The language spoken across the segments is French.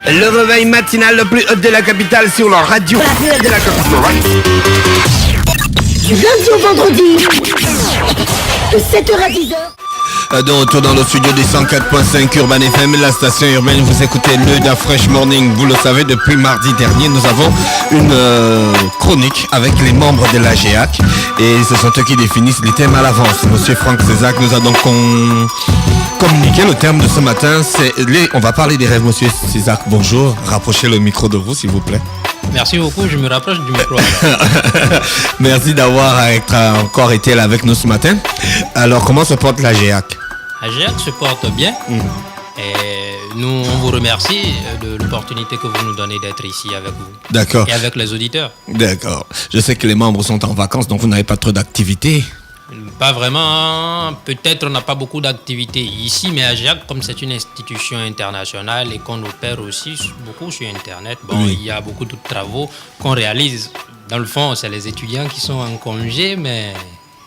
Le réveil matinal le plus haut de la capitale sur la radio. La plus haute de la capitale. Du lundi au vendredi, de 7h à 10h. De retour dans le studio des 104.5 Urban FM, la station urbaine. Vous écoutez le Da Fresh Morning. Vous le savez, depuis mardi dernier, nous avons une chronique avec les membres de la GEAC. Et ce sont eux qui définissent les thèmes à l'avance. Monsieur Franck Césac nous a donc communiqué le terme de ce matin. On va parler des rêves. Monsieur Césac, bonjour. Rapprochez le micro de vous, s'il vous plaît. Merci beaucoup, je me rapproche du micro. Merci d'avoir encore été là avec nous ce matin. Alors, comment se porte la GEAC? La GEAC se porte bien. Et nous, on vous remercie de l'opportunité que vous nous donnez d'être ici avec vous. D'accord. Et avec les auditeurs. D'accord. Je sais que les membres sont en vacances, donc vous n'avez pas trop d'activités. Pas vraiment. Peut-être on n'a pas beaucoup d'activités ici, mais à GEAC, comme c'est une institution internationale et qu'on opère aussi beaucoup sur Internet, il y a beaucoup de travaux qu'on réalise. Dans le fond, c'est les étudiants qui sont en congé, mais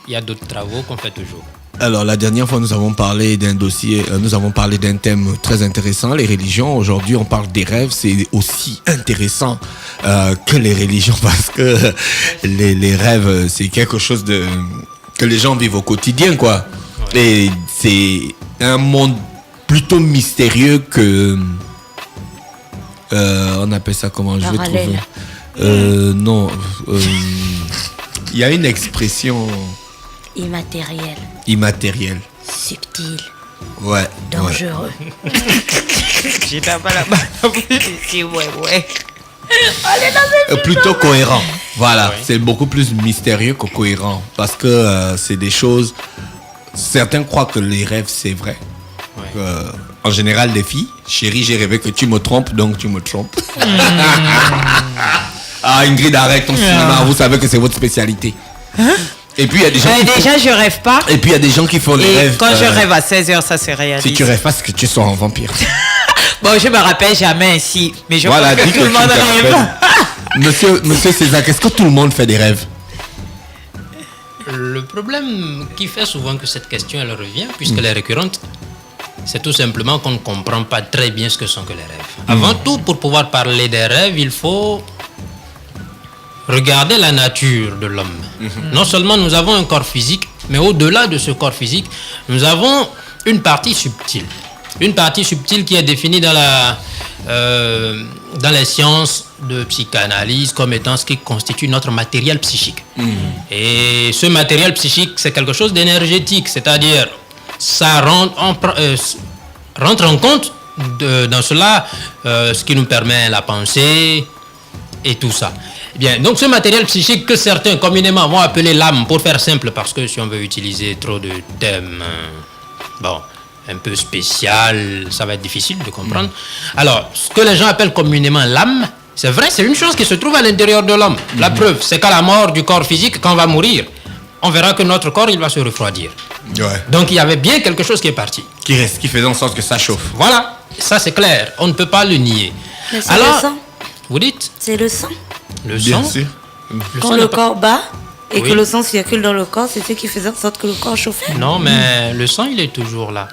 il y a d'autres travaux qu'on fait toujours. Alors, la dernière fois, nous avons parlé d'un dossier, nous avons parlé d'un thème très intéressant, les religions. Aujourd'hui, on parle des rêves. C'est aussi intéressant que les religions parce que les rêves, c'est quelque chose que les gens vivent au quotidien, quoi. Ouais. Et c'est un monde plutôt mystérieux que... on appelle ça comment? Je vais trouver. Non. Il y a une expression... Immatériel. Subtil. Ouais. Dangereux. J'ai pas la balle ici, ouais. Plutôt cohérent. Voilà, c'est beaucoup plus mystérieux que cohérent. Parce que c'est des choses... Certains croient que les rêves, c'est vrai. Ouais. En général, les filles, chérie, j'ai rêvé que tu me trompes, donc tu me trompes. Ah, Ingrid, arrête ton cinéma. Vous savez que c'est votre spécialité. Hein? Et puis il y a des gens déjà je rêve pas. Et puis il y a des gens qui font les rêves. Quand je rêve à 16h, ça se réalise. Si tu rêves pas, c'est que tu sois un vampire. Bon, je me rappelle jamais ici, mais je voilà, pense que tout le monde rêve. Monsieur Césac, est-ce que tout le monde fait des rêves? Le problème qui fait souvent que cette question elle revient, puisqu'elle est récurrente, c'est tout simplement qu'on ne comprend pas très bien ce que sont que les rêves. Avant tout, pour pouvoir parler des rêves, il faut regarder la nature de l'homme. Non seulement nous avons un corps physique, mais au-delà de ce corps physique, nous avons une partie subtile. Une partie subtile qui est définie dans les sciences de psychanalyse comme étant ce qui constitue notre matériel psychique. Et ce matériel psychique, c'est quelque chose d'énergétique, c'est-à-dire ça rentre en compte dans cela ce qui nous permet la pensée et tout ça. Bien, donc ce matériel psychique que certains communément vont appeler l'âme, pour faire simple, parce que si on veut utiliser trop de thèmes, un peu spécial, ça va être difficile de comprendre. Alors, ce que les gens appellent communément l'âme, c'est vrai, c'est une chose qui se trouve à l'intérieur de l'homme. La preuve, c'est qu'à la mort du corps physique, quand on va mourir, on verra que notre corps, il va se refroidir. Ouais. Donc, il y avait bien quelque chose qui est parti. Qui faisait en sorte que ça chauffe. Voilà, ça c'est clair, on ne peut pas le nier. Mais c'est le sang. Vous dites? C'est le sang. Le Bien sang. sûr. Quand le corps bat et Oui. que le sang circule dans le corps, c'est ce qui faisait en sorte que le corps chauffait. Non, mais le sang, il est toujours là.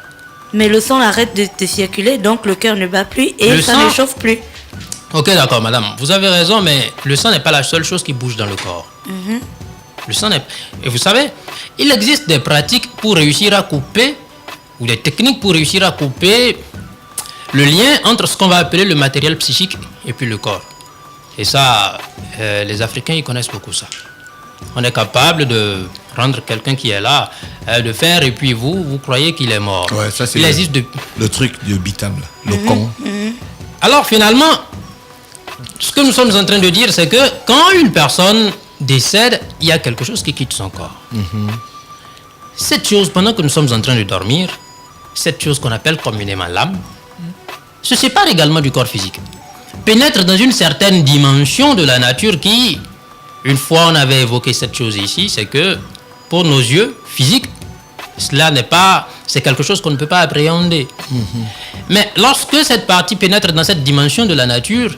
Mais le sang arrête de circuler, donc le cœur ne bat plus et Le ça sang- ne chauffe plus. Ok, d'accord, madame. Vous avez raison, mais le sang n'est pas la seule chose qui bouge dans le corps. Le sang n'est... Et vous savez, il existe des pratiques pour réussir à couper, ou des techniques pour réussir à couper le lien entre ce qu'on va appeler le matériel psychique et puis le corps. Et ça, les Africains, ils connaissent beaucoup ça. On est capable de rendre quelqu'un qui est là, de faire, et puis vous croyez qu'il est mort. Ouais, ça c'est il existe de... le truc de Bitam, là. Le con. Alors finalement, ce que nous sommes en train de dire, c'est que quand une personne décède, il y a quelque chose qui quitte son corps. Cette chose, pendant que nous sommes en train de dormir, cette chose qu'on appelle communément l'âme, se sépare également du corps physique. Pénètre dans une certaine dimension de la nature qui, une fois on avait évoqué cette chose ici, c'est que pour nos yeux physiques, cela n'est pas, c'est quelque chose qu'on ne peut pas appréhender. Mais lorsque cette partie pénètre dans cette dimension de la nature,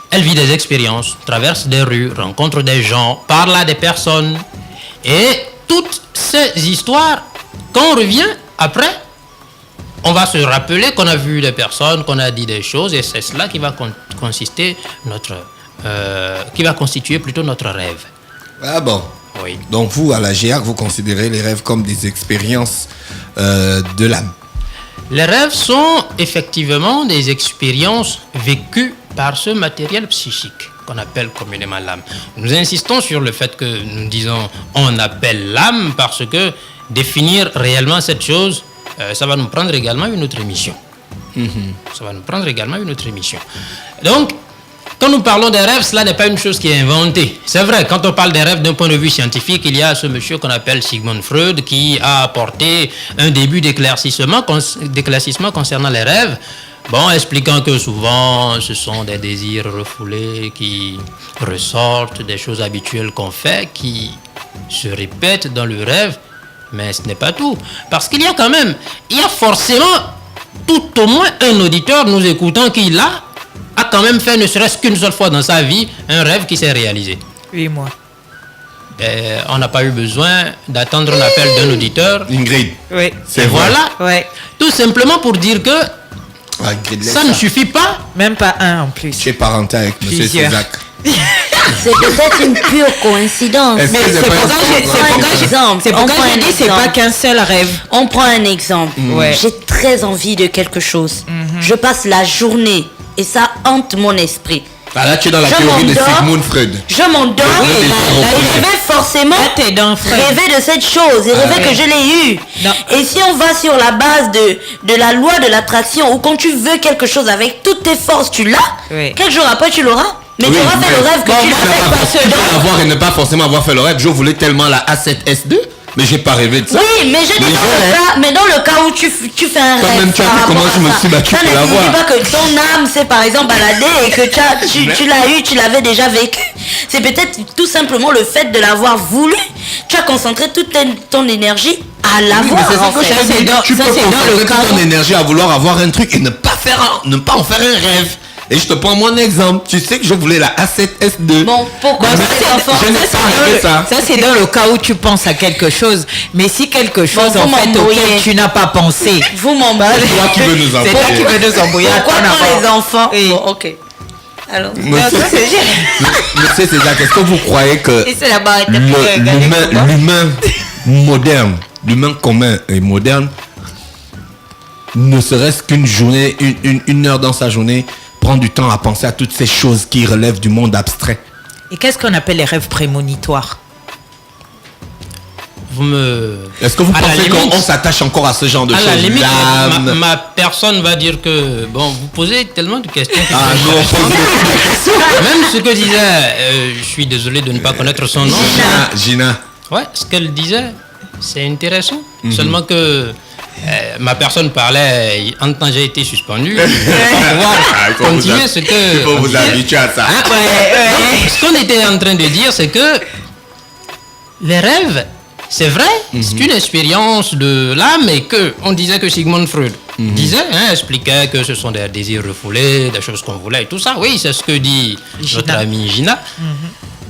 elle vit des expériences, traverse des rues, rencontre des gens, parle à des personnes. Et toutes ces histoires, quand on revient après, on va se rappeler qu'on a vu des personnes, qu'on a dit des choses, et c'est cela qui va qui va constituer plutôt notre rêve. Ah bon. Oui. Donc vous, à la GIAC, vous considérez les rêves comme des expériences de l'âme. Les rêves sont effectivement des expériences vécues par ce matériel psychique qu'on appelle communément l'âme. Nous insistons sur le fait que nous disons on appelle l'âme parce que définir réellement cette chose, ça va nous prendre également une autre émission. Ça va nous prendre également une autre émission. Donc, quand nous parlons des rêves, cela n'est pas une chose qui est inventée. C'est vrai, quand on parle des rêves d'un point de vue scientifique, il y a ce monsieur qu'on appelle Sigmund Freud qui a apporté un début d'éclaircissement concernant les rêves, expliquant que souvent ce sont des désirs refoulés qui ressortent, des choses habituelles qu'on fait, qui se répètent dans le rêve, mais ce n'est pas tout. Parce qu'il y a forcément tout au moins un auditeur nous écoutant qui a quand même fait, ne serait-ce qu'une seule fois dans sa vie, un rêve qui s'est réalisé. Oui, moi. On n'a pas eu besoin d'attendre l'appel d'un auditeur. Ingrid. Oui. C'est vrai. Voilà. Ouais. Tout simplement pour dire que Ingrid, ça ne suffit pas. Même pas un en plus. Tu es parenté avec M. Plusieurs. Césac. C'est peut-être une pure coïncidence. Est-ce Mais que c'est pas pourquoi un je dis c'est pas qu'un seul rêve. On prend un exemple. Ouais. J'ai très envie de quelque chose. Je passe la journée et ça hante mon esprit. Ah, là, tu es dans la Je théorie de m'endors. Sigmund Freud. Je m'endors Oui, et je vais forcément Là, t'es dans Freud. rêver de cette chose et rêver ouais. que je l'ai eu. Non. Et si on va sur la base de la loi de l'attraction, où quand tu veux quelque chose avec toutes tes forces, tu l'as, Oui. quelques jours après tu l'auras. Mais tu auras fait le rêve que tu l'as fait. Tu peux l'avoir et ne pas forcément avoir fait le rêve. Je voulais tellement la A7S2, mais j'ai pas rêvé de ça. Oui, mais je dis mais dans le cas où tu fais un Quand rêve. même, tu as par vu rapport comment à je me ça, suis battu ça pour ne l'avoir. signifie pas que ton âme s'est par exemple baladée et que tu l'as eu, tu l'avais déjà vécu. C'est peut-être tout simplement le fait de l'avoir voulu. Tu as concentré toute ton énergie à Oui, mais l'avoir. c'est ça en que fait. je te dis. Tu peux concentrer toute ton énergie à vouloir avoir un truc et ne pas en faire un rêve. Et je te prends mon exemple. Tu sais que je voulais la A7S2. Bon, pourquoi Mais ces enfants je n'ai pas rêvé ça. Ça, c'est dans le cas où tu penses à quelque chose. Mais si quelque chose, vous en fait, m'embrouillez. auquel tu n'as pas pensé. Vous m'embrouillez. C'est toi qui veux nous C'est toi embrouiller. qui veux nous embrouiller. Pourquoi Attends, pas les enfants? Oui. Bon, ok. Alors. Monsieur Césac, est-ce que vous croyez que Et c'est la barre l'humain moderne, l'humain commun et moderne, ne serait-ce qu'une journée, une heure dans sa journée, prend du temps à penser à toutes ces choses qui relèvent du monde abstrait? Et qu'est-ce qu'on appelle les rêves prémonitoires? Est-ce que vous À la pensez limite- qu'on s'attache encore à ce genre de À choses? la limite, L'âme. ma personne va dire que, vous posez tellement de questions. qui Ah sont non, intéressantes. Même ce que disait, je suis désolé de ne pas connaître son nom. Gina. Ouais, ce qu'elle disait, c'est intéressant. Seulement que ma personne parlait en tant que j'ai été suspendu. Pour pouvoir il faut continuer vous ce Il que. faut vous habituer à ça. Hein? Donc, ce qu'on était en train de dire, c'est que les rêves, c'est vrai, c'est une expérience de l'âme et que on disait que Sigmund Freud disait, expliquait que ce sont des désirs refoulés, des choses qu'on voulait et tout ça. Oui, c'est ce que dit notre amie Gina.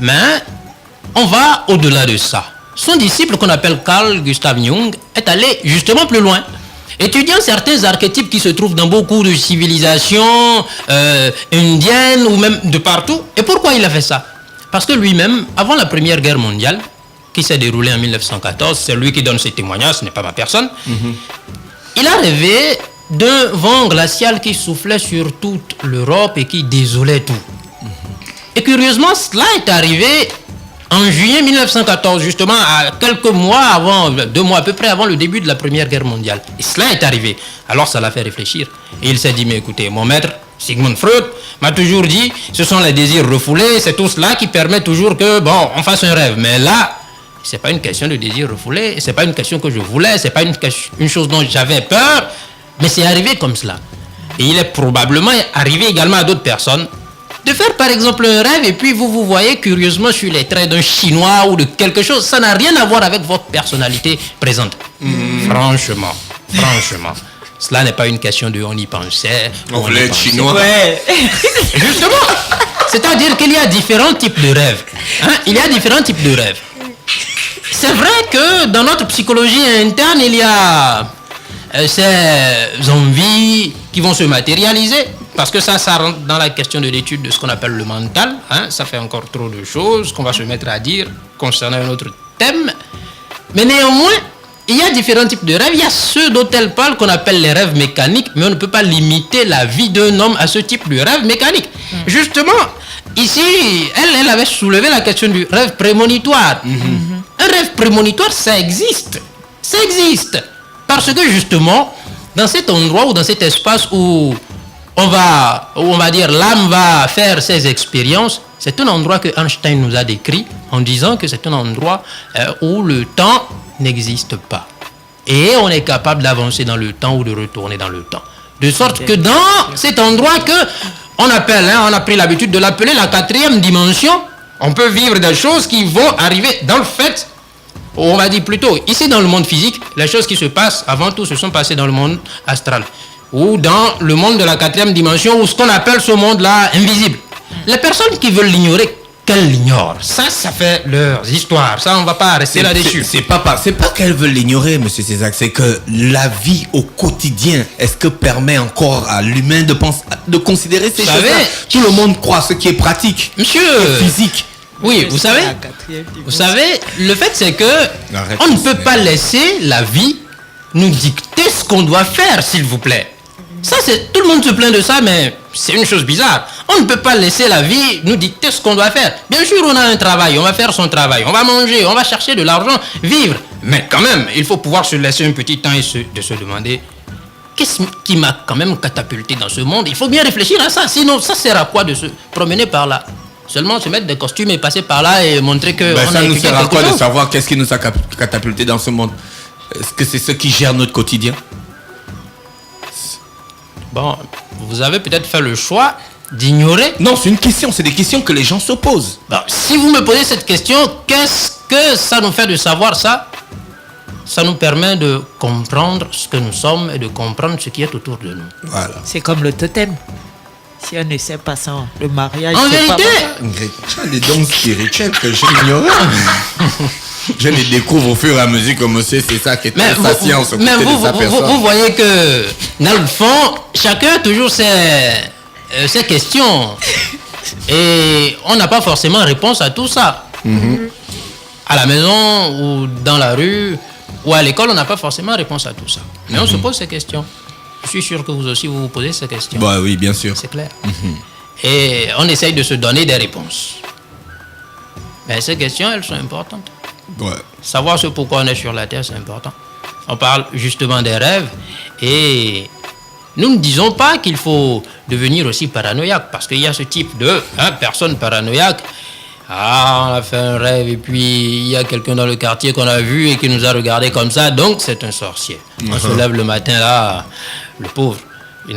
Mais on va au-delà de ça. Son disciple qu'on appelle Carl Gustav Jung est allé justement plus loin, étudiant certains archétypes qui se trouvent dans beaucoup de civilisations indiennes ou même de partout. Et pourquoi il a fait ça? Parce que lui-même, avant la Première Guerre mondiale, qui s'est déroulée en 1914, c'est lui qui donne ses témoignages, ce n'est pas ma personne, il a rêvé d'un vent glacial qui soufflait sur toute l'Europe et qui désolait tout. Et curieusement, cela est arrivé en juillet 1914, justement, à quelques mois avant, 2 mois à peu près avant le début de la Première Guerre mondiale. Et cela est arrivé. Alors ça l'a fait réfléchir. Et il s'est dit, mais écoutez, mon maître, Sigmund Freud, m'a toujours dit, ce sont les désirs refoulés, c'est tout cela qui permet toujours que, on fasse un rêve. Mais là, c'est pas une question de désir refoulé, c'est pas une question que je voulais, c'est pas une chose dont j'avais peur, mais c'est arrivé comme cela. Et il est probablement arrivé également à d'autres personnes de faire par exemple un rêve et puis vous voyez curieusement sur les traits d'un Chinois ou de quelque chose, ça n'a rien à voir avec votre personnalité présente. Franchement, cela n'est pas une question de on y pensait. On voulait être chinois. Ouais. Justement, c'est-à-dire qu'il y a différents types de rêves. Il y a différents types de rêves. C'est vrai que dans notre psychologie interne, il y a ces envies qui vont se matérialiser. Parce que ça rentre dans la question de l'étude de ce qu'on appelle le mental. Hein. Ça fait encore trop de choses qu'on va se mettre à dire concernant un autre thème. Mais néanmoins, il y a différents types de rêves. Il y a ceux dont elle parle qu'on appelle les rêves mécaniques, mais on ne peut pas limiter la vie d'un homme à ce type de rêve mécanique. Justement, ici, elle avait soulevé la question du rêve prémonitoire. Un rêve prémonitoire, ça existe. Ça existe. Parce que justement, dans cet endroit ou dans cet espace où on va dire l'âme va faire ses expériences, c'est un endroit que Einstein nous a décrit en disant que c'est un endroit où le temps n'existe pas. Et on est capable d'avancer dans le temps ou de retourner dans le temps. De sorte que dans cet endroit que on appelle, on a pris l'habitude de l'appeler la 4e dimension, on peut vivre des choses qui vont arriver dans le fait, on va dire plutôt, ici dans le monde physique, les choses qui se passent avant tout se sont passées dans le monde astral. Ou dans le monde de la 4e dimension, ou ce qu'on appelle ce monde-là invisible. Les personnes qui veulent l'ignorer, qu'elles l'ignorent. Ça fait leur histoire. Ça, on ne va pas rester là-dessus. C'est pas qu'elles veulent l'ignorer, monsieur Césac, c'est que la vie au quotidien, est-ce que permet encore à l'humain de considérer ces choses-là? Tout le monde croit ce qui est pratique. Monsieur, physique. Oui, vous savez, le fait c'est que on ne peut pas laisser la vie nous dicter ce qu'on doit faire, s'il vous plaît. Ça, tout le monde se plaint de ça, mais c'est une chose bizarre. On ne peut pas laisser la vie nous dicter ce qu'on doit faire. Bien sûr, on a un travail, on va faire son travail, on va manger, on va chercher de l'argent, vivre. Mais quand même, il faut pouvoir se laisser un petit temps et de se demander qu'est-ce qui m'a quand même catapulté dans ce monde. Il faut bien réfléchir à ça, sinon ça sert à quoi de se promener par là? Seulement se mettre des costumes et passer par là et montrer que ça nous sert à quoi de savoir qu'est-ce qui nous a catapulté dans ce monde? Est-ce que c'est ce qui gère notre quotidien? Bon, vous avez peut-être fait le choix d'ignorer. Non, c'est une question, c'est des questions que les gens se posent. Bon, si vous me posez cette question, qu'est-ce que ça nous fait de savoir ça? Ça nous permet de comprendre ce que nous sommes et de comprendre ce qui est autour de nous. Voilà. C'est comme le totem. Si on ne sait pas ça, le mariage... En vérité, tu as des dons spirituels que j'ignorais. Je les découvre au fur et à mesure que monsieur, c'est ça qui est sa science. Mais vous voyez que, dans le fond, chacun a toujours ses questions. Et on n'a pas forcément réponse à tout ça. À la maison, ou dans la rue, ou à l'école, on n'a pas forcément réponse à tout ça. Mais on se pose ces questions. Je suis sûr que vous aussi, vous vous posez ces questions. Bah oui, bien sûr. C'est clair. Et on essaye de se donner des réponses. Mais ces questions, elles sont importantes. Ouais. Savoir ce pourquoi on est sur la Terre, c'est important. On parle justement des rêves et nous ne disons pas qu'il faut devenir aussi paranoïaque parce qu'il y a ce type de personne paranoïaque. Ah, on a fait un rêve et puis il y a quelqu'un dans le quartier qu'on a vu et qui nous a regardé comme ça, donc c'est un sorcier. On se lève le matin là, le pauvre, il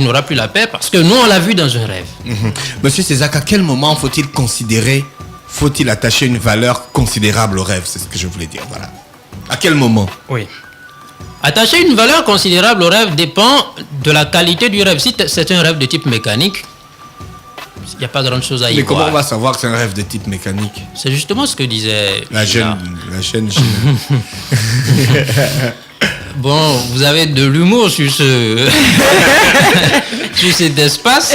n'aura plus la paix parce que nous on l'a vu dans un rêve. Monsieur Césac, à quel moment faut-il attacher une valeur considérable au rêve? C'est ce que je voulais dire, voilà. À quel moment? Oui. Attacher une valeur considérable au rêve dépend de la qualité du rêve. Si c'est un rêve de type mécanique, il n'y a pas grand chose à y voir. Mais comment on va savoir que c'est un rêve de type mécanique? C'est justement ce que disait la chaîne Gina. Bon, vous avez de l'humour sur sur cet espace.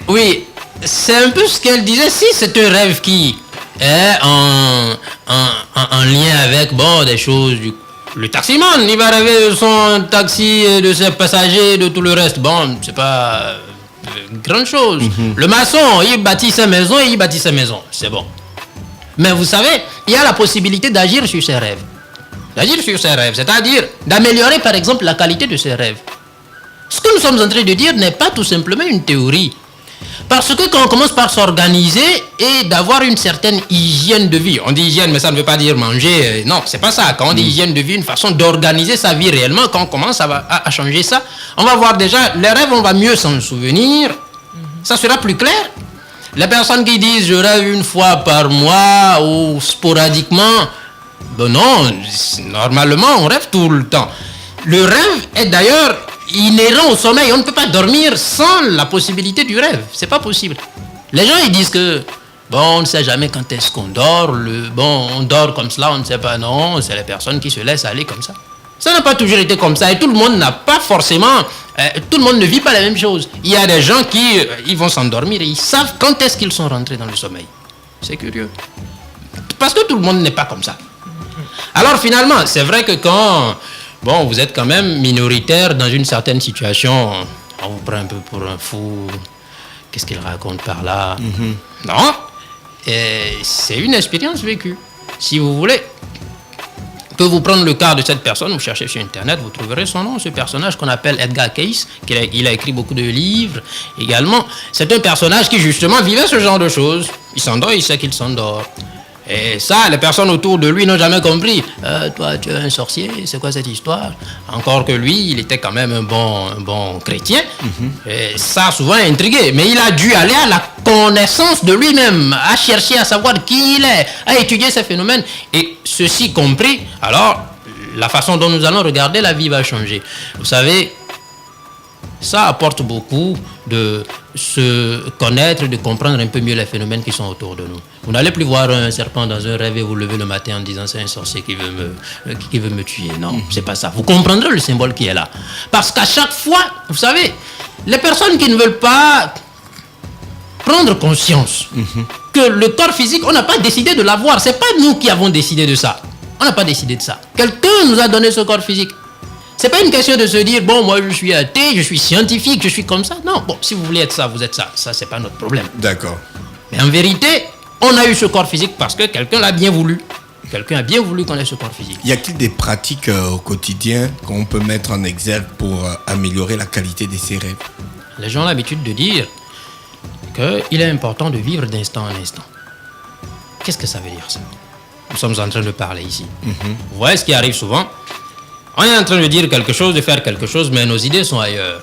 Oui, c'est un peu ce qu'elle disait. Si c'est un rêve qui est en lien avec des choses le taximan, il va rêver de son taxi, de ses passagers, de tout le reste. Bon, c'est pas grande chose. Le maçon, il bâtit sa maison et il bâtit sa maison. C'est bon. Mais vous savez, il y a la possibilité d'agir sur ses rêves. C'est-à-dire d'améliorer par exemple la qualité de ses rêves. Ce que nous sommes en train de dire n'est pas tout simplement une théorie. Parce que quand on commence par s'organiser et d'avoir une certaine hygiène de vie, on dit hygiène mais ça ne veut pas dire manger, non, c'est pas ça. Quand on dit hygiène de vie, une façon d'organiser sa vie réellement, quand on commence à changer ça, on va voir déjà, les rêves, on va mieux s'en souvenir, ça sera plus clair. Les personnes qui disent je rêve une fois par mois ou sporadiquement, non, normalement on rêve tout le temps. Le rêve est d'ailleurs inhérent au sommeil. On ne peut pas dormir sans la possibilité du rêve. C'est pas possible. Les gens ils disent que on ne sait jamais quand est-ce qu'on dort. On dort comme cela, on ne sait pas. Non, c'est les personnes qui se laissent aller comme ça. Ça n'a pas toujours été comme ça. Et tout le monde n'a pas forcément... tout le monde ne vit pas la même chose. Il y a des gens qui ils vont s'endormir et ils savent quand est-ce qu'ils sont rentrés dans le sommeil. C'est curieux. Parce que tout le monde n'est pas comme ça. Alors finalement, c'est vrai que quand... Bon, vous êtes quand même minoritaire dans une certaine situation, on vous prend un peu pour un fou. Qu'est-ce qu'il raconte par là? Non. Et c'est une expérience vécue. Si vous voulez que vous prendre le cas de cette personne, vous cherchez sur Internet, vous trouverez son nom, ce personnage qu'on appelle Edgar Cayce, il a écrit beaucoup de livres également. C'est un personnage qui justement vivait ce genre de choses. Il s'endort, il sait qu'il s'endort. Et ça, les personnes autour de lui n'ont jamais compris. Toi, tu es un sorcier, c'est quoi cette histoire? Encore que lui, il était quand même un bon chrétien. Et ça a souvent intrigué. Mais il a dû aller à la connaissance de lui-même, à chercher à savoir qui il est, à étudier ces phénomènes. Et ceci compris, alors, la façon dont nous allons regarder la vie va changer. Vous savez, ça apporte beaucoup de se connaître, de comprendre un peu mieux les phénomènes qui sont autour de nous. Vous n'allez plus voir un serpent dans un rêve et vous lever le matin en disant c'est un sorcier qui veut me tuer. Non, c'est pas ça. Vous comprendrez le symbole qui est là. Parce qu'à chaque fois, vous savez, les personnes qui ne veulent pas prendre conscience que le corps physique, on n'a pas décidé de l'avoir. C'est pas nous qui avons décidé de ça. On n'a pas décidé de ça. Quelqu'un nous a donné ce corps physique. C'est pas une question de se dire, bon, moi je suis athée, je suis scientifique, je suis comme ça. Non, bon, si vous voulez être ça, vous êtes ça. Ça, c'est pas notre problème. D'accord. Mais en vérité, on a eu ce corps physique parce que quelqu'un l'a bien voulu. Quelqu'un a bien voulu qu'on ait ce corps physique. Y a-t-il des pratiques au quotidien qu'on peut mettre en exergue pour améliorer la qualité de ses rêves? Les gens ont l'habitude de dire qu'il est important de vivre d'instant en instant. Qu'est-ce que ça veut dire ça? Nous sommes en train de parler ici. Vous voyez ce qui arrive souvent? On est en train de dire quelque chose, de faire quelque chose, mais nos idées sont ailleurs.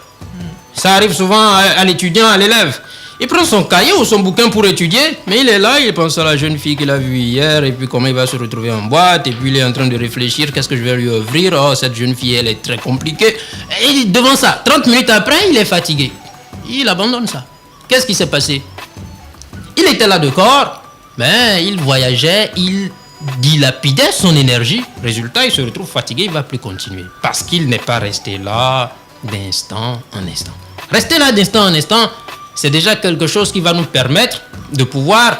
Ça arrive souvent à l'étudiant, à l'élève. Il prend son cahier ou son bouquin pour étudier, mais il est là, il pense à la jeune fille qu'il a vue hier, et puis comment il va se retrouver en boîte, et puis il est en train de réfléchir, qu'est-ce que je vais lui offrir? Oh, cette jeune fille, elle est très compliquée. Et devant ça, 30 minutes après, il est fatigué. Il abandonne ça. Qu'est-ce qui s'est passé? Il était là de corps, mais il voyageait, il dilapidait son énergie. Résultat, il se retrouve fatigué, il ne va plus continuer. Parce qu'il n'est pas resté là d'instant en instant. Rester là d'instant en instant, c'est déjà quelque chose qui va nous permettre de pouvoir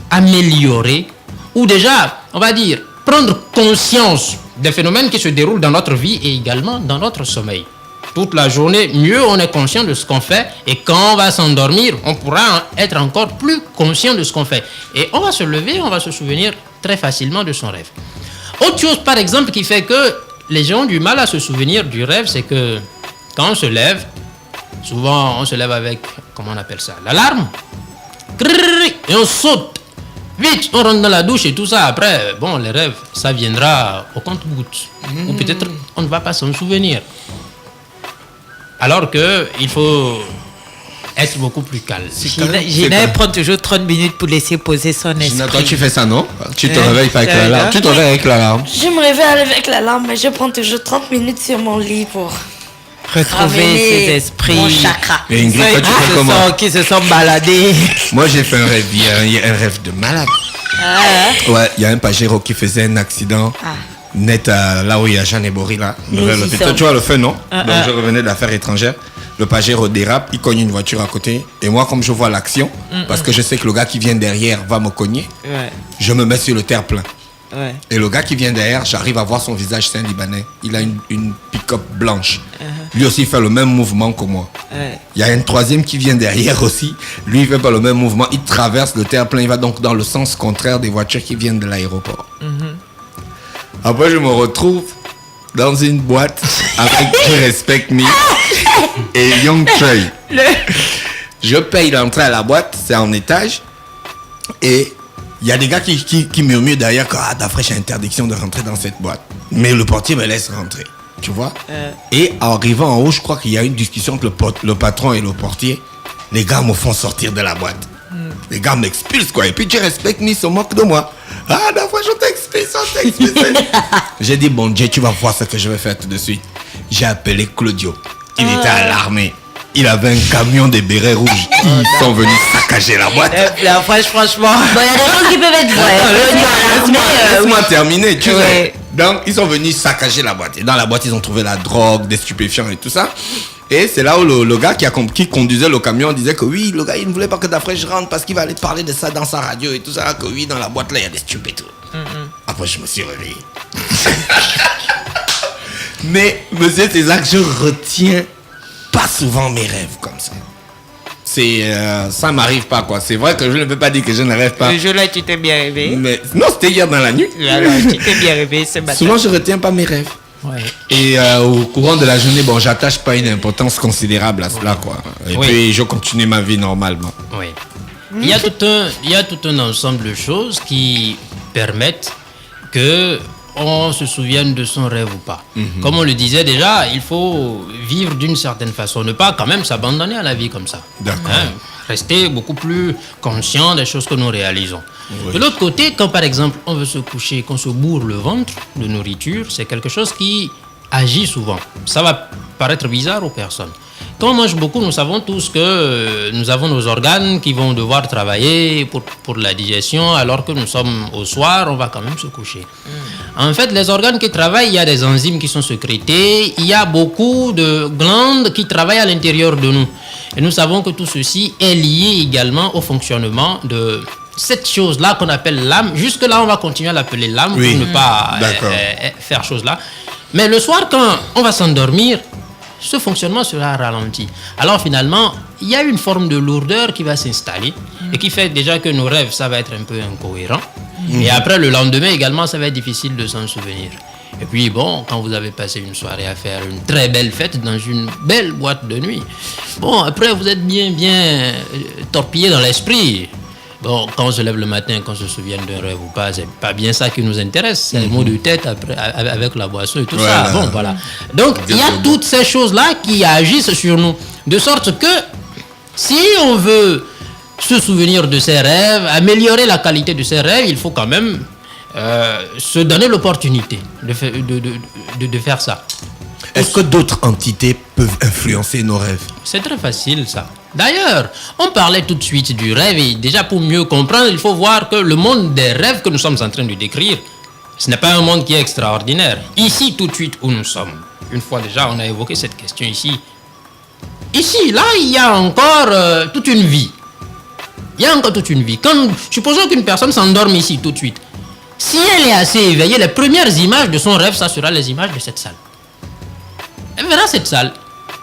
améliorer ou déjà, on va dire, prendre conscience des phénomènes qui se déroulent dans notre vie et également dans notre sommeil. Toute la journée, mieux on est conscient de ce qu'on fait et quand on va s'endormir, on pourra être encore plus conscient de ce qu'on fait. Et on va se lever, on va se souvenir très facilement de son rêve. Autre chose, par exemple, qui fait que les gens ont du mal à se souvenir du rêve, c'est que quand on se lève, souvent on se lève avec, comment on appelle ça, l'alarme, et on saute. Vite, on rentre dans la douche et tout ça. Après, bon, les rêves, ça viendra au compte-gouttes. Ou peut-être on ne va pas s'en souvenir. Alors qu'il faut être beaucoup plus calme. Gina prend toujours 30 minutes pour laisser poser son esprit. Gina, toi, tu fais ça, non? Tu te réveilles pas avec l'alarme. Tu te réveilles avec l'alarme. Je me réveille avec l'alarme, mais je prends toujours 30 minutes sur mon lit pour retrouver ses esprits. Mon chakra. Et Ingrid, toi, tu fais comment? Qui se sont baladés. Moi, j'ai fait un rêve hier, un rêve de malade. Ouais, il y a un Pajero qui faisait un accident. Net là où il y a Jeanne et Bory là. Tu vois le feu, non? Donc je revenais d'affaires étrangères. Le Pajero dérape, il cogne une voiture à côté. Et moi, comme je vois l'action, parce que je sais que le gars qui vient derrière va me cogner, je me mets sur le terre-plein. Et le gars qui vient derrière, j'arrive à voir son visage, c'est un Libanais. Il a une pick-up blanche. Lui aussi, il fait le même mouvement que moi. Il y a un troisième qui vient derrière aussi. Lui, il fait pas le même mouvement. Il traverse le terre-plein. Il va donc dans le sens contraire des voitures qui viennent de l'aéroport. Après, je me retrouve dans une boîte avec Je Respect Me et Young Trey. Je paye l'entrée à la boîte, c'est en étage. Et il y a des gars qui murmurent derrière que Dafresh a interdiction de rentrer dans cette boîte. Mais le portier me laisse rentrer, tu vois. Et en arrivant en haut, je crois qu'il y a une discussion entre le patron et le portier. Les gars me font sortir de la boîte. Les gars m'expulsent, quoi. Et puis Je Respect Me se moque de moi. Dafresh, je t'expulse. J'ai dit, bon Dieu, tu vas voir ce que je vais faire tout de suite. J'ai appelé Claudio. Il était alarmé. il avait un camion des bérets rouges. Ils sont venus saccager la boîte. La franchement. Bon, il y a des choses qui peuvent être vraies. Laisse-moi terminer, tu Ouais. sais. Donc, ils sont venus saccager la boîte. Et dans la boîte, ils ont trouvé la drogue, des stupéfiants et tout ça. Et c'est là où le gars qui conduisait le camion disait que oui, le gars, il ne voulait pas que Dafresh rentre parce qu'il va aller parler de ça dans sa radio et tout ça. Que oui, dans la boîte, là, il y a des stupés et tout. Après, je me suis réveillé. Mais, monsieur César, je retiens pas souvent mes rêves comme ça. Ça m'arrive pas, quoi. C'est vrai que je ne peux pas dire que je ne rêve pas. Le jour-là, tu t'es bien réveillé. Mais non, c'était hier dans la nuit. Alors, tu t'es bien réveillé ce matin. Souvent, je retiens pas mes rêves. Ouais. Et au courant de la journée, bon, j'attache pas une importance considérable à cela, quoi. Et Oui. puis, je continue ma vie normalement. Oui. Il y a tout un ensemble de choses qui permettent que on se souvienne de son rêve ou pas. Comme on le disait déjà, il faut vivre d'une certaine façon, ne pas quand même s'abandonner à la vie comme ça. D'accord. Rester beaucoup plus conscient des choses que nous réalisons. Oui. De l'autre côté, quand par exemple on veut se coucher, qu'on se bourre le ventre de nourriture, c'est quelque chose qui agit souvent. Ça va paraître bizarre aux personnes. Quand on mange beaucoup, nous savons tous que nous avons nos organes qui vont devoir travailler pour la digestion, alors que nous sommes au soir, on va quand même se coucher. En fait, les organes qui travaillent, il y a des enzymes qui sont sécrétées, il y a beaucoup de glandes qui travaillent à l'intérieur de nous. Et nous savons que tout ceci est lié également au fonctionnement de cette chose-là qu'on appelle l'âme. Jusque-là, on va continuer à l'appeler l'âme Oui. pour ne pas D'accord. faire chose-là. Mais le soir, quand on va s'endormir, ce fonctionnement sera ralenti. Alors finalement, il y a une forme de lourdeur qui va s'installer et qui fait déjà que nos rêves, ça va être un peu incohérent. Et après, le lendemain également, ça va être difficile de s'en souvenir. Et puis bon, quand vous avez passé une soirée à faire une très belle fête dans une belle boîte de nuit, bon, après vous êtes bien torpillé dans l'esprit. Bon, quand on se lève le matin, qu'on se souvienne d'un rêve ou pas, c'est pas bien ça qui nous intéresse. C'est les mots de tête après, avec la boisson et tout Voilà. ça. Bon, voilà. Donc, il y a toutes ces choses-là qui agissent sur nous. De sorte que, si on veut se souvenir de ses rêves, améliorer la qualité de ses rêves, il faut quand même se donner l'opportunité de faire ça. Est-ce que d'autres entités peuvent influencer nos rêves? C'est très facile ça. D'ailleurs, on parlait tout de suite du rêve et déjà pour mieux comprendre, il faut voir que le monde des rêves que nous sommes en train de décrire, ce n'est pas un monde qui est extraordinaire. Ici, tout de suite où nous sommes, une fois déjà on a évoqué cette question ici. Ici, là, il y a encore toute une vie. Il y a encore toute une vie. Supposons qu'une personne s'endorme ici tout de suite. Si elle est assez éveillée, les premières images de son rêve, ça sera les images de cette salle. Elle verra cette salle.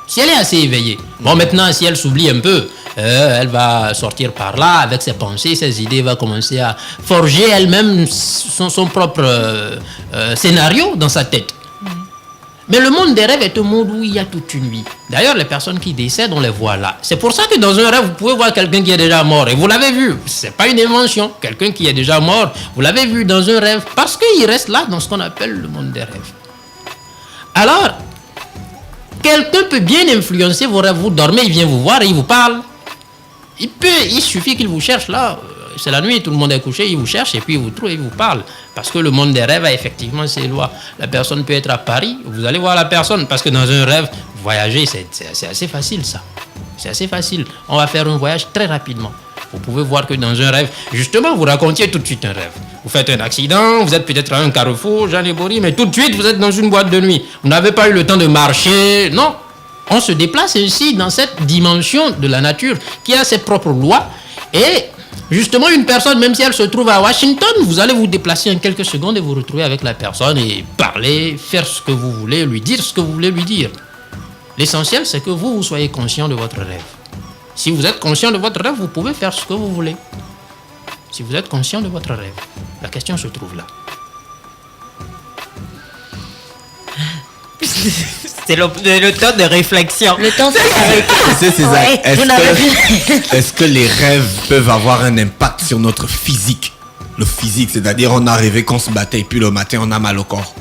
Si elle est assez éveillée. Bon, maintenant, si elle s'oublie un peu, elle va sortir par là avec ses pensées, ses idées, va commencer à forger elle-même son propre scénario dans sa tête. Mais le monde des rêves est un monde où il y a toute une vie. D'ailleurs, les personnes qui décèdent, on les voit là. C'est pour ça que dans un rêve, vous pouvez voir quelqu'un qui est déjà mort. Et vous l'avez vu. C'est pas une invention. Quelqu'un qui est déjà mort, vous l'avez vu dans un rêve. Parce qu'il reste là dans ce qu'on appelle le monde des rêves. Alors, quelqu'un peut bien influencer vos rêves. Vous dormez, il vient vous voir et il vous parle. Il suffit qu'il vous cherche là. C'est la nuit, tout le monde est couché, il vous cherche et puis il vous trouve et il vous parle. Parce que le monde des rêves a effectivement ses lois. La personne peut être à Paris, vous allez voir la personne. Parce que dans un rêve, voyager, c'est assez facile ça. C'est assez facile. On va faire un voyage très rapidement. Vous pouvez voir que dans un rêve, justement, vous racontiez tout de suite un rêve. Vous faites un accident, vous êtes peut-être à un carrefour, Jean et Bory, mais tout de suite, vous êtes dans une boîte de nuit. Vous n'avez pas eu le temps de marcher. Non. On se déplace ainsi dans cette dimension de la nature qui a ses propres lois. Et justement, une personne, même si elle se trouve à Washington, vous allez vous déplacer en quelques secondes et vous retrouver avec la personne et parler, faire ce que vous voulez, lui dire ce que vous voulez lui dire. L'essentiel, c'est que vous soyez conscient de votre rêve. Si vous êtes conscient de votre rêve, vous pouvez faire ce que vous voulez. Si vous êtes conscient de votre rêve, la question se trouve là. C'est le temps de réflexion. Le temps s'est arrêté. C'est César. Ouais, vous n'avez plus- Est-ce que les rêves peuvent avoir un impact sur notre physique? Le physique, c'est-à-dire on a rêvé qu'on se battait et puis le matin on a mal au corps.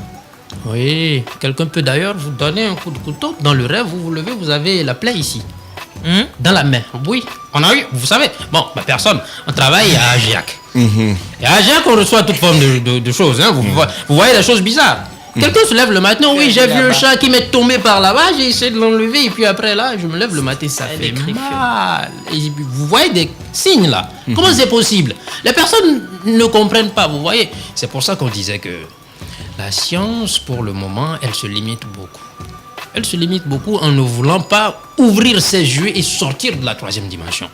Oui, quelqu'un peut d'ailleurs vous donner un coup de couteau. Dans le rêve, vous vous levez, vous avez la plaie ici. Dans la main. Oui, on a eu, vous savez, bon, ma personne, on travaille à Agiac. Et à Agiac, on reçoit toute forme de choses. Hein. Vous voyez des choses bizarres. Quelqu'un se lève le matin, oui, j'ai vu un là-bas. chat qui m'est tombé par là-bas, j'ai essayé de l'enlever, et puis après là, je me lève le matin, ça Elle fait écrit mal. Et vous voyez des signes là. Comment c'est possible? Les personnes ne comprennent pas, vous voyez. C'est pour ça qu'on disait que la science, pour le moment, elle se limite beaucoup. Elle se limite beaucoup en ne voulant pas ouvrir ses yeux et sortir de la troisième dimension.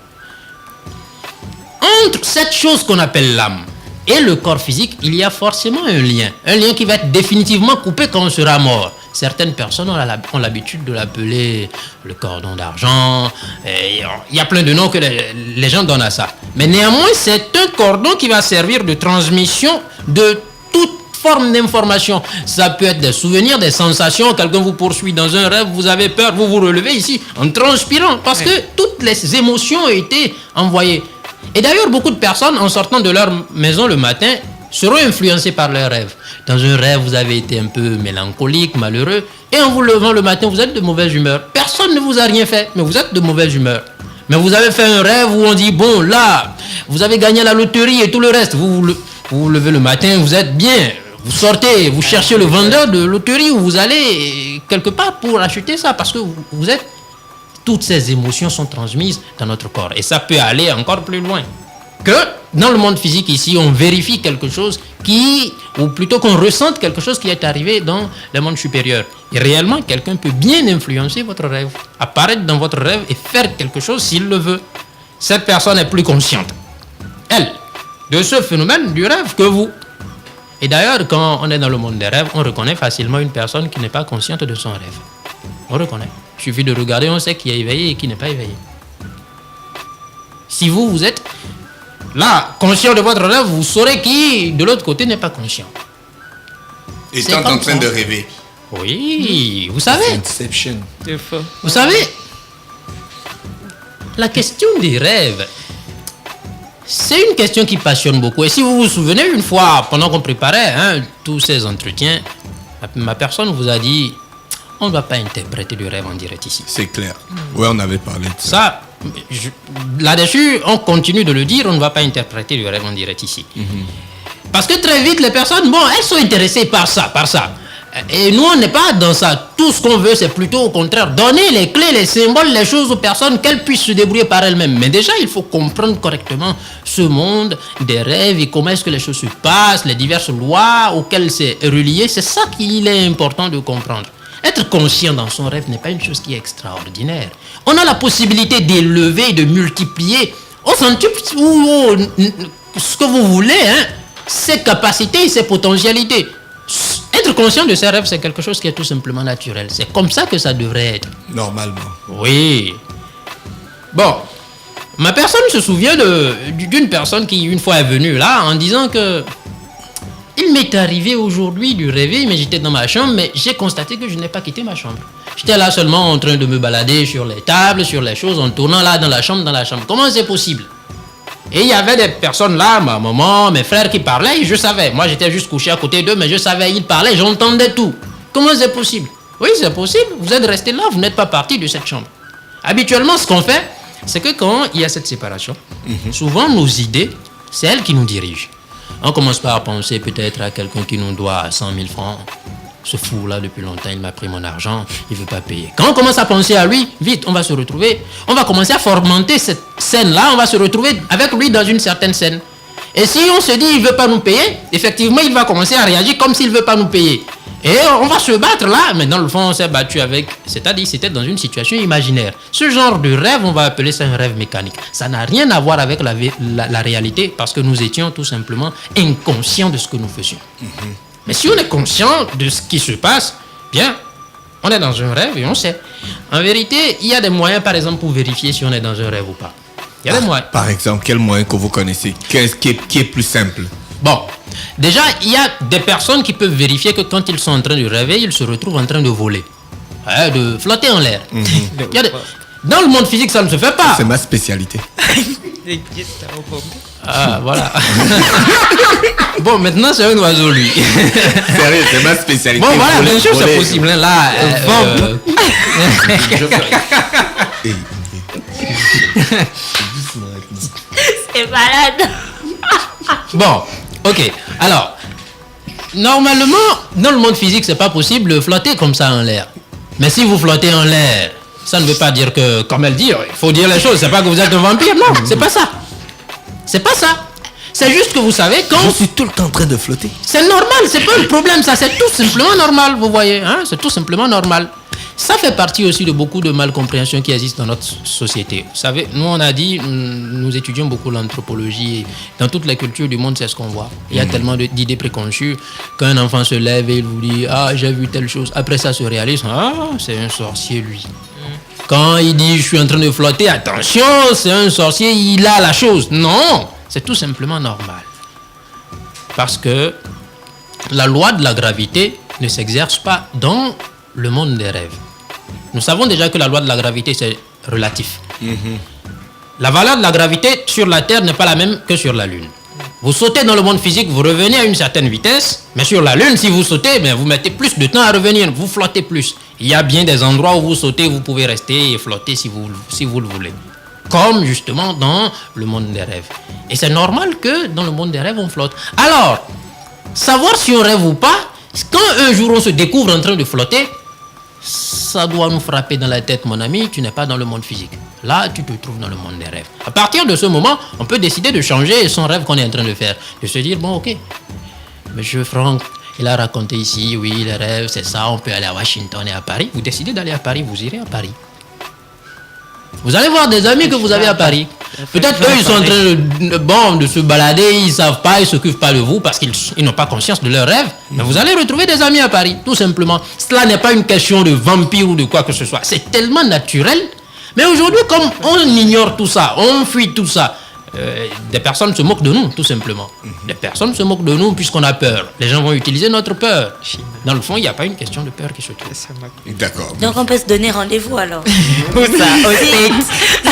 Entre cette chose qu'on appelle l'âme et le corps physique, il y a forcément un lien qui va être définitivement coupé quand on sera mort. Certaines personnes ont l'habitude de l'appeler le cordon d'argent. Et il y a plein de noms que les gens donnent à ça. Mais néanmoins, c'est un cordon qui va servir de transmission de toute forme d'information. Ça peut être des souvenirs, des sensations. Quelqu'un vous poursuit dans un rêve, vous avez peur, vous vous relevez ici en transpirant parce que toutes les émotions ont été envoyées. Et d'ailleurs, beaucoup de personnes, en sortant de leur maison le matin, seront influencées par leurs rêves. Dans un rêve, vous avez été un peu mélancolique, malheureux, et en vous levant le matin, vous êtes de mauvaise humeur. Personne ne vous a rien fait, mais vous êtes de mauvaise humeur. Mais vous avez fait un rêve où on dit, bon, là, vous avez gagné la loterie et tout le reste. Vous vous levez le matin, vous êtes bien. Vous sortez, vous cherchez le vendeur de loterie où vous allez quelque part pour acheter ça, parce que vous êtes... Toutes ces émotions sont transmises dans notre corps. Et ça peut aller encore plus loin. Que dans le monde physique ici, on vérifie quelque chose ou plutôt qu'on ressente quelque chose qui est arrivé dans le monde supérieur. Et réellement, quelqu'un peut bien influencer votre rêve, apparaître dans votre rêve et faire quelque chose s'il le veut. Cette personne est plus consciente, elle, de ce phénomène du rêve que vous. Et d'ailleurs, quand on est dans le monde des rêves, on reconnaît facilement une personne qui n'est pas consciente de son rêve. On reconnaît. Il suffit de regarder, on sait qui est éveillé et qui n'est pas éveillé. Si vous êtes là, conscient de votre rêve, vous saurez qui, de l'autre côté, n'est pas conscient. Étant en train de rêver. Oui, vous savez, Inception. C'est faux. vous savez, la question des rêves, c'est une question qui passionne beaucoup. Et si vous vous souvenez, une fois, pendant qu'on préparait tous ces entretiens, ma personne vous a dit... On ne va pas interpréter le rêve en direct ici. C'est clair. Oui, on avait parlé de ça. Ça, là-dessus, on continue de le dire, on ne va pas interpréter le rêve en direct ici. Parce que très vite, les personnes, bon, elles sont intéressées par ça. Et nous, on n'est pas dans ça. Tout ce qu'on veut, c'est plutôt au contraire donner les clés, les symboles, les choses aux personnes, qu'elles puissent se débrouiller par elles-mêmes. Mais déjà, il faut comprendre correctement ce monde des rêves et comment est-ce que les choses se passent, les diverses lois auxquelles c'est relié. C'est ça qu'il est important de comprendre. Être conscient dans son rêve n'est pas une chose qui est extraordinaire. On a la possibilité d'élever, de multiplier au centuple ou ce que vous voulez, ses capacités et ses potentialités. Être conscient de ses rêves, c'est quelque chose qui est tout simplement naturel. C'est comme ça que ça devrait être. Normalement. Oui. Bon, ma personne se souvient d'une personne qui une fois est venue là en disant que il m'est arrivé aujourd'hui du réveil, mais j'étais dans ma chambre, mais j'ai constaté que je n'ai pas quitté ma chambre. J'étais là seulement en train de me balader sur les tables, sur les choses, en tournant là dans la chambre. Comment c'est possible? Et il y avait des personnes là, ma maman, mes frères qui parlaient, et je savais. Moi, j'étais juste couché à côté d'eux, mais je savais, ils parlaient, j'entendais tout. Comment c'est possible? Oui, c'est possible. Vous êtes resté là, vous n'êtes pas parti de cette chambre. Habituellement, ce qu'on fait, c'est que quand il y a cette séparation, souvent nos idées, c'est elles qui nous dirigent. On commence par penser peut-être à quelqu'un qui nous doit 100 000 francs. Ce fou-là, depuis longtemps, il m'a pris mon argent, il ne veut pas payer. Quand on commence à penser à lui, vite, on va se retrouver, on va commencer à fomenter cette scène-là, on va se retrouver avec lui dans une certaine scène. Et si on se dit il ne veut pas nous payer, effectivement, il va commencer à réagir comme s'il ne veut pas nous payer. Et on va se battre là, mais dans le fond, on s'est battu avec, c'est-à-dire c'était dans une situation imaginaire. Ce genre de rêve, on va appeler ça un rêve mécanique. Ça n'a rien à voir avec la réalité, parce que nous étions tout simplement inconscients de ce que nous faisions. Mais si on est conscient de ce qui se passe, bien, on est dans un rêve et on sait. En vérité, il y a des moyens, par exemple, pour vérifier si on est dans un rêve ou pas. Il y a des moyens. Par exemple, quel moyen que vous connaissez qui est plus simple? Bon, déjà, il y a des personnes qui peuvent vérifier que quand ils sont en train de rêver, ils se retrouvent en train de voler, de flotter en l'air. Dans le monde physique, ça ne se fait pas. C'est ma spécialité. Ah, voilà. Bon, maintenant, c'est un oiseau, lui. Sérieux, c'est ma spécialité. Bon, voilà, bien sûr, c'est possible. Hein, là, C'est malade. Bon, ok. Alors, Normalement, dans le monde physique, c'est pas possible de flotter comme ça en l'air. Mais si vous flottez en l'air, ça ne veut pas dire que, comme elle dit, il faut dire les choses. C'est pas que vous êtes un vampire, non, c'est pas ça. C'est pas ça. C'est juste que vous savez quand... Je suis tout le temps en train de flotter. C'est normal, c'est pas un problème, ça, c'est tout simplement normal, vous voyez, hein, c'est tout simplement normal. Ça fait partie aussi de beaucoup de malcompréhensions qui existent dans notre société. Vous savez, nous on a dit, nous étudions beaucoup l'anthropologie. Dans toutes les cultures du monde, c'est ce qu'on voit. Il y a tellement d'idées préconçues qu'un enfant se lève et il vous dit « Ah, j'ai vu telle chose ». Après ça se réalise « Ah, c'est un sorcier lui ». Quand il dit « Je suis en train de flotter », attention, c'est un sorcier, il a la chose. Non, c'est tout simplement normal. Parce que la loi de la gravité ne s'exerce pas dans le monde des rêves. Nous savons déjà que la loi de la gravité, c'est relatif. La valeur de la gravité sur la Terre n'est pas la même que sur la Lune. Vous sautez dans le monde physique, vous revenez à une certaine vitesse, mais sur la Lune, si vous sautez, vous mettez plus de temps à revenir, vous flottez plus. Il y a bien des endroits où vous sautez, vous pouvez rester et flotter si vous le voulez. Comme justement dans le monde des rêves. Et c'est normal que dans le monde des rêves, on flotte. Alors, savoir si on rêve ou pas, quand un jour on se découvre en train de flotter, ça doit nous frapper dans la tête, mon ami, tu n'es pas dans le monde physique. Là, tu te trouves dans le monde des rêves. À partir de ce moment, on peut décider de changer son rêve qu'on est en train de faire. De se dire, bon, ok, monsieur Franck, il a raconté ici, oui, les rêves, c'est ça, on peut aller à Washington et à Paris. Vous décidez d'aller à Paris, vous irez à Paris. Vous allez voir des amis que vous avez à Paris. Peut-être eux, ils sont en train de se balader, ils ne savent pas, ils ne s'occupent pas de vous parce qu'ils n'ont pas conscience de leurs rêves. Mais vous allez retrouver des amis à Paris, tout simplement. Cela n'est pas une question de vampire ou de quoi que ce soit. C'est tellement naturel. Mais aujourd'hui, comme on ignore tout ça, on fuit tout ça, des personnes se moquent de nous, tout simplement. Des personnes se moquent de nous puisqu'on a peur. Les gens vont utiliser notre peur. Dans le fond, il n'y a pas une question de peur qui se trouve. D'accord. Donc on peut se donner rendez-vous alors. Où ça? Au States. Non,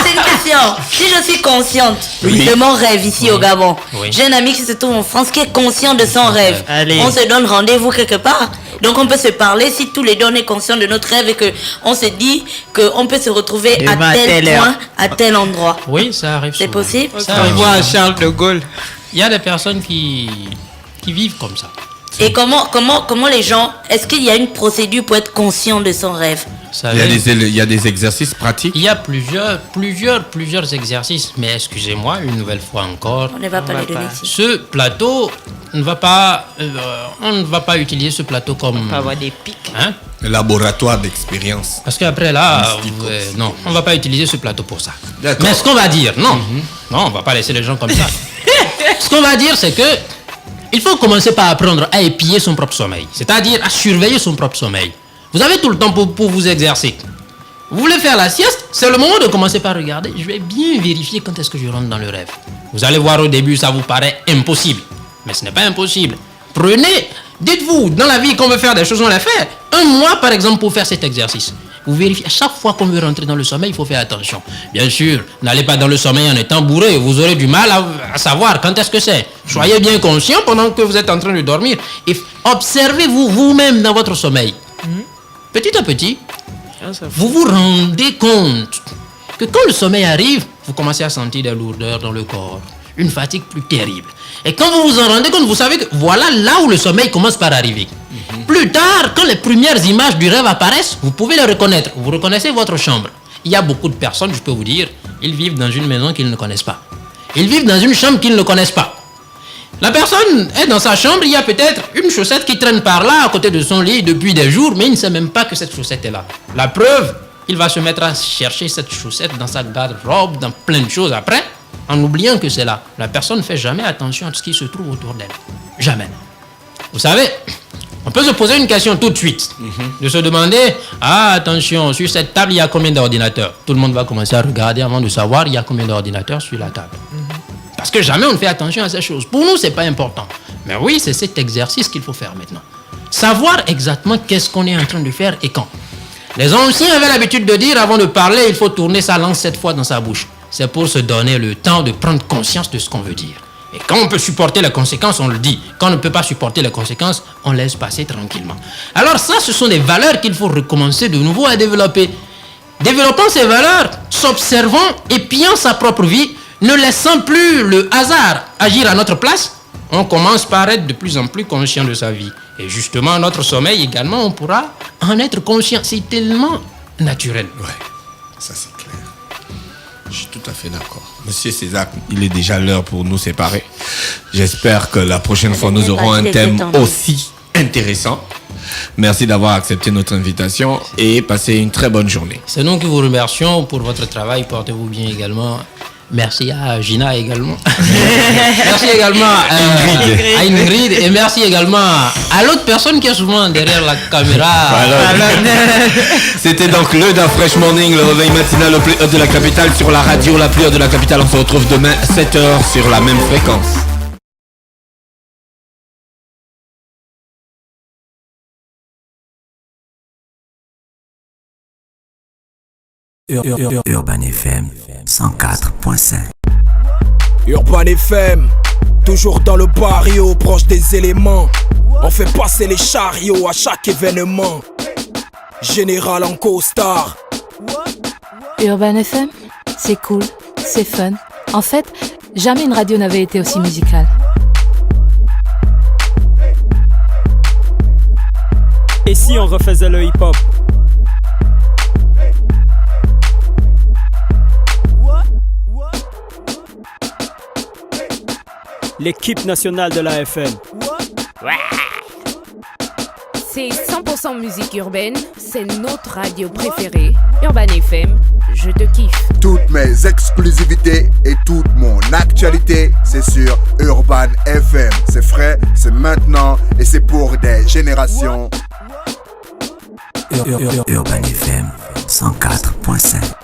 c'est une question. Si je suis consciente de mon rêve ici au Gabon, j'ai un ami qui se trouve en France qui est conscient de son rêve. Allez. On se donne rendez-vous quelque part. Donc on peut se parler si tous les deux on est conscients de notre rêve et qu'on se dit qu'on peut se retrouver Demain, à tel telle heure. point, à tel endroit. Oui, ça arrive C'est souvent. possible? Ça On arrive voit à souvent. Charles de Gaulle. Il y a des personnes qui vivent comme ça. Et comment les gens... Est-ce qu'il y a une procédure pour être conscient de son rêve? Ça Il y a des exercices pratiques. Il y a plusieurs exercices, mais excusez-moi une nouvelle fois encore, On ne va pas va les donner pas. ici. ce plateau on ne va pas utiliser ce plateau comme, On peut avoir des pics. hein, Laboratoire d'expérience. parce qu'après là, non, on va pas utiliser ce plateau pour ça. D'accord. Mais ce qu'on va dire, non, on va pas laisser les gens comme ça. Ce qu'on va dire, c'est que il faut commencer par apprendre à épier son propre sommeil, c'est-à-dire à surveiller son propre sommeil. Vous avez tout le temps pour vous exercer. Vous voulez faire la sieste, c'est le moment de commencer par regarder. Je vais bien vérifier quand est-ce que je rentre dans le rêve. Vous allez voir au début, ça vous paraît impossible. Mais ce n'est pas impossible. Dites-vous, dans la vie qu'on veut faire des choses, on les fait. Un mois, par exemple, pour faire cet exercice. Vous vérifiez, à chaque fois qu'on veut rentrer dans le sommeil, il faut faire attention. Bien sûr, n'allez pas dans le sommeil en étant bourré. Vous aurez du mal à savoir quand est-ce que c'est. Soyez bien conscient pendant que vous êtes en train de dormir. Et observez-vous vous-même dans votre sommeil. Petit à petit, vous vous rendez compte que quand le sommeil arrive, vous commencez à sentir des lourdeurs dans le corps, une fatigue plus terrible. Et quand vous vous en rendez compte, vous savez que voilà là où le sommeil commence par arriver. Plus tard, quand les premières images du rêve apparaissent, vous pouvez les reconnaître. Vous reconnaissez votre chambre. Il y a beaucoup de personnes, je peux vous dire, ils vivent dans une maison qu'ils ne connaissent pas. Ils vivent dans une chambre qu'ils ne connaissent pas. La personne est dans sa chambre, il y a peut-être une chaussette qui traîne par là, à côté de son lit depuis des jours, mais il ne sait même pas que cette chaussette est là. La preuve, il va se mettre à chercher cette chaussette dans sa garde-robe, dans plein de choses après, en oubliant que c'est là. La personne ne fait jamais attention à ce qui se trouve autour d'elle. Jamais. Vous savez, on peut se poser une question tout de suite, de se demander, ah attention, sur cette table, il y a combien d'ordinateurs? Tout le monde va commencer à regarder avant de savoir il y a combien d'ordinateurs sur la table. Parce que jamais on ne fait attention à ces choses. Pour nous, ce n'est pas important. Mais oui, c'est cet exercice qu'il faut faire maintenant. Savoir exactement qu'est-ce qu'on est en train de faire et quand. Les anciens avaient l'habitude de dire, avant de parler, il faut tourner sa langue 7 fois dans sa bouche. C'est pour se donner le temps de prendre conscience de ce qu'on veut dire. Et quand on peut supporter les conséquences, on le dit. Quand on ne peut pas supporter les conséquences, on laisse passer tranquillement. Alors ça, ce sont des valeurs qu'il faut recommencer de nouveau à développer. Développant ces valeurs, s'observant, épiant sa propre vie, ne laissant plus le hasard agir à notre place, on commence par être de plus en plus conscient de sa vie. Et justement, notre sommeil également, on pourra en être conscient. C'est tellement naturel. Ouais, ça c'est clair. Je suis tout à fait d'accord. Monsieur César, il est déjà l'heure pour nous séparer. J'espère que la prochaine fois, nous aurons un thème aussi intéressant. Merci d'avoir accepté notre invitation et passez une très bonne journée. C'est nous qui vous remercions pour votre travail. Portez-vous bien également. Merci à Gina également. Merci également à Ingrid. Et merci également à l'autre personne qui est souvent derrière la caméra. C'était donc le Da Fresh Morning, le réveil matinal le plus haut de la capitale sur la radio la plus haute de la capitale. On se retrouve demain 7h sur la même fréquence. Urban FM 104.5. Urban FM, toujours dans le barrio, proche des éléments. On fait passer les chariots à chaque événement. Général en costard. Urban FM, c'est cool, c'est fun. En fait, jamais une radio n'avait été aussi musicale. Et si on refaisait le hip-hop? L'équipe nationale de la FM. C'est 100% musique urbaine, c'est notre radio préférée. Urban FM, je te kiffe. Toutes mes exclusivités et toute mon actualité, c'est sur Urban FM. C'est frais, c'est maintenant et c'est pour des générations. Urban FM 104.5.